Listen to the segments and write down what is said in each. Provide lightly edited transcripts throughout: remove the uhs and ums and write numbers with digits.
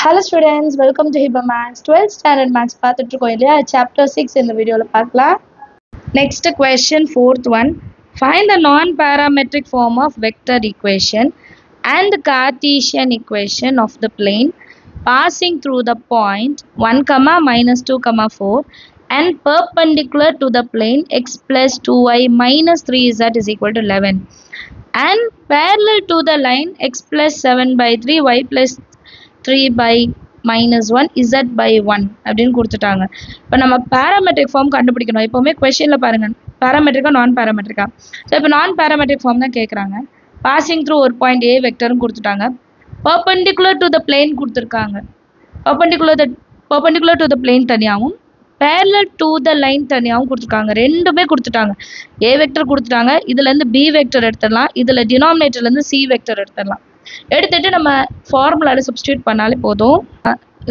Hello students, welcome to Hiba Maths. 12th standard maths பார்த்துட்டு இருக்கோம் இல்லையா? Chapter 6 இந்த வீடியோல பார்க்கலாம். Next question, fourth one. Find the non-parametric form of vector equation and the Cartesian equation of the plane passing through the point 1, minus 2, 4 and perpendicular to the plane x plus 2y minus 3z is equal to 11 and parallel to the line x plus 7 by 3 y plus 3 by minus 1 z by 1 அப்படின்னு கொடுத்துட்டாங்க. இப்போ நம்ம parametric form கண்டுபிடிக்கணும். எப்போவுமே கொஸ்டினில் பாருங்கள் பேராமெட்ரிக்கா நான் பேராமெட்ரிக்கா. So இப்போ நான் பேராமெட்ரிக் ஃபார்ம் தான் கேட்குறாங்க. பாசிங் த்ரூ ஒரு பாயிண்ட் ஏ வெக்டர்னு கொடுத்துட்டாங்க. பர்பெண்டிகுலர் டு த பிளேன் கொடுத்துருக்காங்க. பர்பெண்டிகுலர் டு த பிளேன் தனியாகவும் parallel to the line தனியாகவும் கொடுத்துருக்காங்க. ரெண்டுமே கொடுத்துட்டாங்க. ஏ வெக்டர் கொடுத்துட்டாங்க. இதுலேருந்து பி வெக்டர் எடுத்துடலாம். இதில் டினாமினேட்டர்லேருந்து சி வெக்டர் எடுத்துடலாம். எடுத்துட்டு நம்ம ஃபார்முலாவில் சப்ஸ்டியூட் பண்ணாலே போதும்.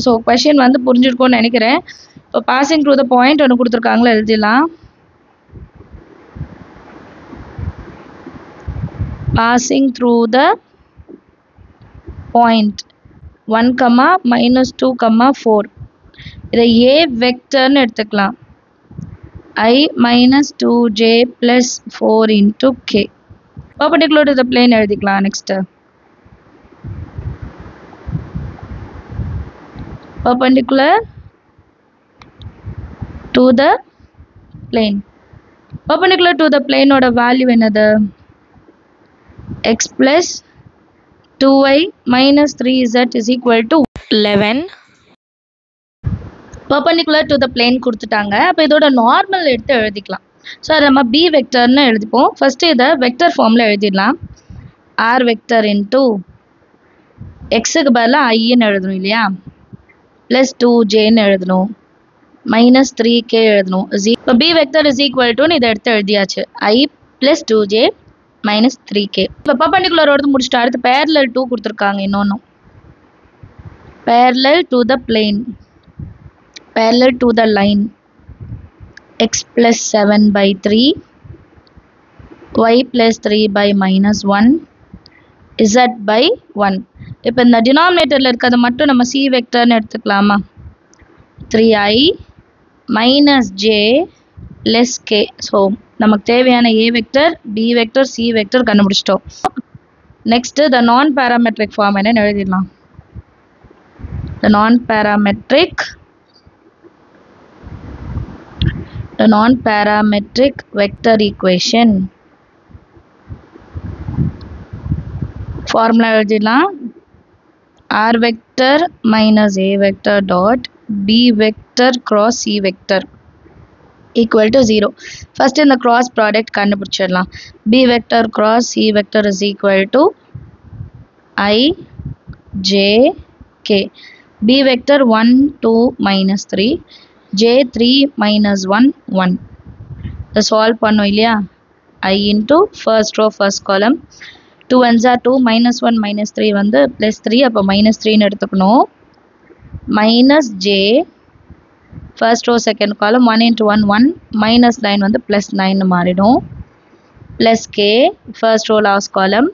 ஸோ கொஷின் வந்து புரிஞ்சிருக்கும்னு நினைக்கிறேன். இப்போ பாசிங் த்ரூ த பாயிண்ட் ஒன்று கொடுத்துருக்காங்களா எழுதிடலாம். Passing through the point 1, minus 2, 4 இதை ஏ வெக்டர்னு எடுத்துக்கலாம். I minus 2j plus 4 into k. Perpendicular to the plane எழுதிக்கலாம். Next perpendicular to the plane. Perpendicular to the plane ஓட value என்னது? x plus 2y minus 3z is equal to 11. Perpendicular to the plane கொடுத்துட்டாங்க. அப்போ இதோட normal எடுத்து எழுதிக்கலாம். So அதை நம்ம பி வெக்டர்னு எழுதிப்போம். ஃபஸ்ட்டு இதை வெக்டர் ஃபார்மில் எழுதிடலாம். ஆர் வெக்டர் இன்டூ எக்ஸுக்கு பதிலாக ஐன்னு எழுதணும் இல்லையா, ப்ளஸ் 2jன்னு எழுதணும், minus 3k எழுதணும். இப்போ பி வெக்டர் இஸ் ஈக்குவல் டுன்னு இதை எடுத்து எழுதியாச்சு. I plus 2j minus 3k. இப்போ பர்பெண்டிகுலரோடு முடிச்சுட்டு அடுத்து parallel to கொடுத்துருக்காங்க. இன்னொன்று parallel to the plane, parallel to the line x plus 7 by 3 y plus 3 by minus 1 z by 1. இப்போ இந்த டினாமினேட்டரில் இருக்கிறது மட்டும் நம்ம சி வெக்டர்னு எடுத்துக்கலாமா? 3i minus j plus k. So நமக்கு தேவையான A vector, B vector, C vector கண்டுபிடிச்சிட்டோம். நெக்ஸ்ட்டு த நான் பேராமெட்ரிக் ஃபார்ம் என்னன்னு எழுதிடலாம். த நான் parametric vector equation formula எழுதிடலாம். r vector minus a vector dot b vector cross c vector equal to 0. first இந்த cross product கண்டுபிடிச்சிடலாம். b vector cross c vector is equal to I j k. b vector 1 2 minus 3 j 3 minus 1 1. இதை solve பண்ணோம் இல்லையா. I into first row first column 2 1s are 2 minus 1 minus 3 வந்து plus 3. அப்போ minus 3ன்னு எடுத்துக்கணும். minus j first row second column 1 into 1 1 minus 9 வந்து plus 9 மாறிடும். plus k first row last column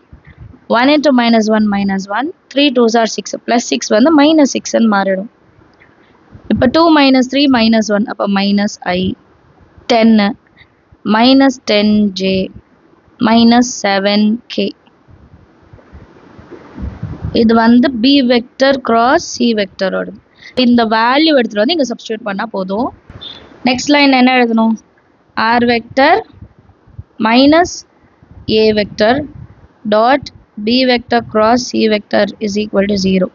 1 into minus 1 minus 1 3 2s are 6 plus 6 வந்து minus 6ன்னு மாறிடும். இப்போ 2 minus 3 minus 1 அப்போ minus I 10 minus 10j minus 7k. இது வந்து b vector cross c வெக்டரோட இந்த value எடுத்துகிட்டு வந்து இங்கே சப்ஸ்டியூட் பண்ணால் போதும். நெக்ஸ்ட் லைன் என்ன எழுதணும்? r vector minus a vector dot b vector cross c vector is equal to 0.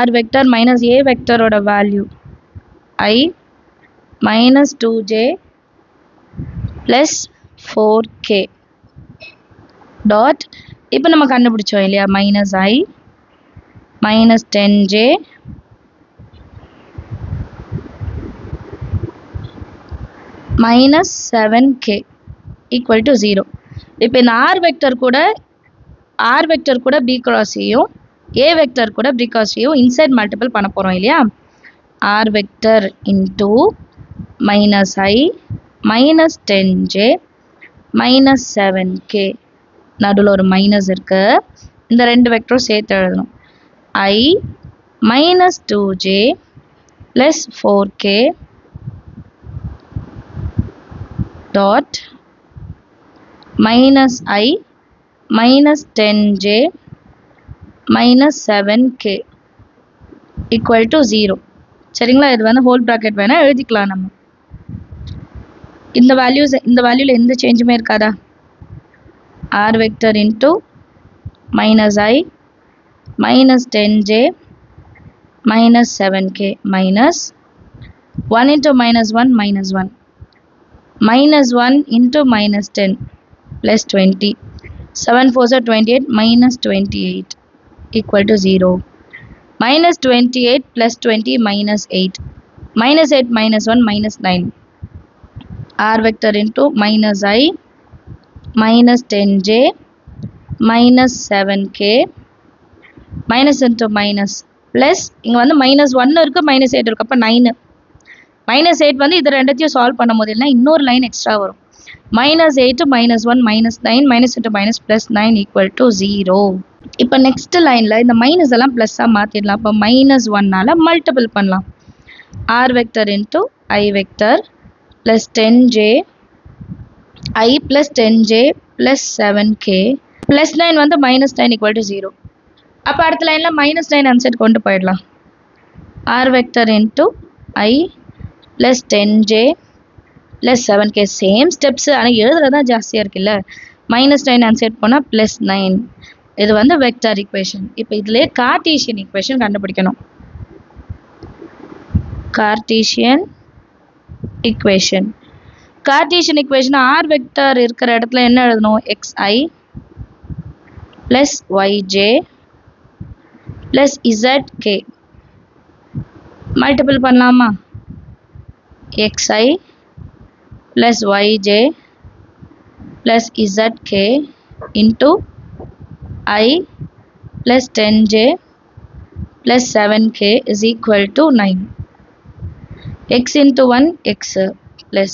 r vector minus a வெக்டரோட value I minus 2j plus 4k dot இப்போ நம்ம கண்டுபிடிச்சோம் இல்லையா, minus I minus 10j minus 7k equal to 0. இப்போ இந்த r vector கூட b cross c-யும் a vector கூட b cross c-யும் inside multiple பண்ண போகிறோம் இல்லையா. r vector into minus I minus 10j minus 7k. நடுவில் ஒரு மைனஸ் இருக்கு. இந்த ரெண்டு வெக்டரும் சேர்த்து எழுதணும். I minus 2j plus 4k dot minus I minus 10j minus 7k equal to 0. சரிங்களா? இது வந்து ஹோல் ப்ராக்கெட் வேணா எழுதிக்கலாம் நம்ம. இந்த வேல்யூல எந்த சேஞ்சுமே இருக்காதா? r vector into minus I minus 10j minus 7k minus 1 into minus 1 minus 1 minus 1 into minus 10 plus 20 7 4s are 28 minus 28 equal to 0. Minus 28 plus 20 minus 8 minus 8 minus 1 minus 9 r vector into minus I minus 10j minus 7k minus into minus plus இங்க வந்து minus 1 இருக்கு minus 8 இருக்கு அப்ப 9 minus 8 வந்து இது ரெண்டத்தையும் solve பண்ணும்போது இல்லைன்னா இன்னொரு லைன் எக்ஸ்ட்ரா வரும் minus 8 minus 1 minus 9 minus into minus plus 9 equal to 0. இப்போ நெக்ஸ்ட் லைன்ல இந்த மைனஸ் எல்லாம் பிளஸ்ஸாக மாற்றிடலாம். அப்போ மைனஸ் 1னால மல்டிபிள் பண்ணலாம். r vector into I vector plus 10j I plus 10j plus 7k plus 9 வந்து minus 9 equal to 0. அப்போ அடுத்த லைனில் minus 9 அன்சைட் கொண்டு போயிடலாம். r vector into I plus 10j plus 7k same steps ஆனால் எழுதுறதான் ஜாஸ்தியாக இருக்குல்ல. minus 9 அன்சைட் போனால் plus 9. இது வந்து வெக்டார் ஈக்குவேஷன். இப்போ இதுலயே கார்ட்டீசியன் ஈக்குவேஷன் கண்டுபிடிக்கணும். கார்ட்டீசியன் ஈக்குவேஷன் r வெக்டார் இருக்கிற இடத்துல என்ன எழுதணும்? xi plus yj plus zk multiple பண்ணலாமா? xi plus yj plus zk into I plus 10j plus 7k is equal to 9. X into 1 x plus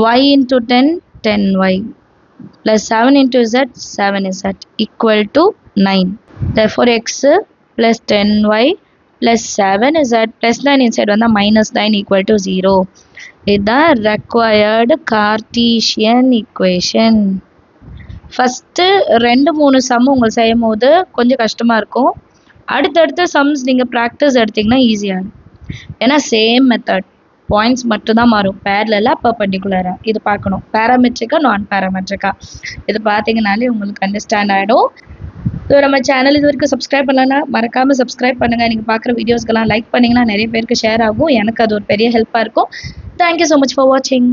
y into 10 10y plus 7 into z 7z equal to 9. Therefore x plus 10y plus 7z plus 9 inside வந்தா minus 9 equal to 0. இதுதான் required Cartesian equation. First 2-3 sum உங்களுக்கு செய்யும் போது கொஞ்சம் கஷ்டமாக இருக்கும். அடுத்தடுத்த sums நீங்கள் ப்ராக்டிஸ் எடுத்திங்கன்னா ஈஸியாக இருக்கும். ஏன்னா சேம் மெத்தட் பாயிண்ட்ஸ் மட்டும்தான் மாறும். பேரலா பர்பெண்டிகுலரா இது பார்க்கணும். பேராமெட்ரிக்கா நான் பேராமெட்ரிக்கா இது பார்த்தீங்கனாலே உங்களுக்கு அண்டர்ஸ்டாண்ட் ஆகிடும். ஸோ நம்ம சேனல் இது வரைக்கும் சப்ஸ்கிரைப் பண்ணலன்னா மறக்காமல் சப்ஸ்கிரைப் பண்ணுங்கள். நீங்கள் பார்க்குற வீடியோஸ்க்கெல்லாம் லைக் பண்ணிங்கன்னா நிறைய பேருக்கு ஷேர் ஆகும். எனக்கு அது ஒரு பெரிய ஹெல்ப்பாக இருக்கும். தேங்க்யூ ஸோ மச் ஃபார் வாட்சிங்.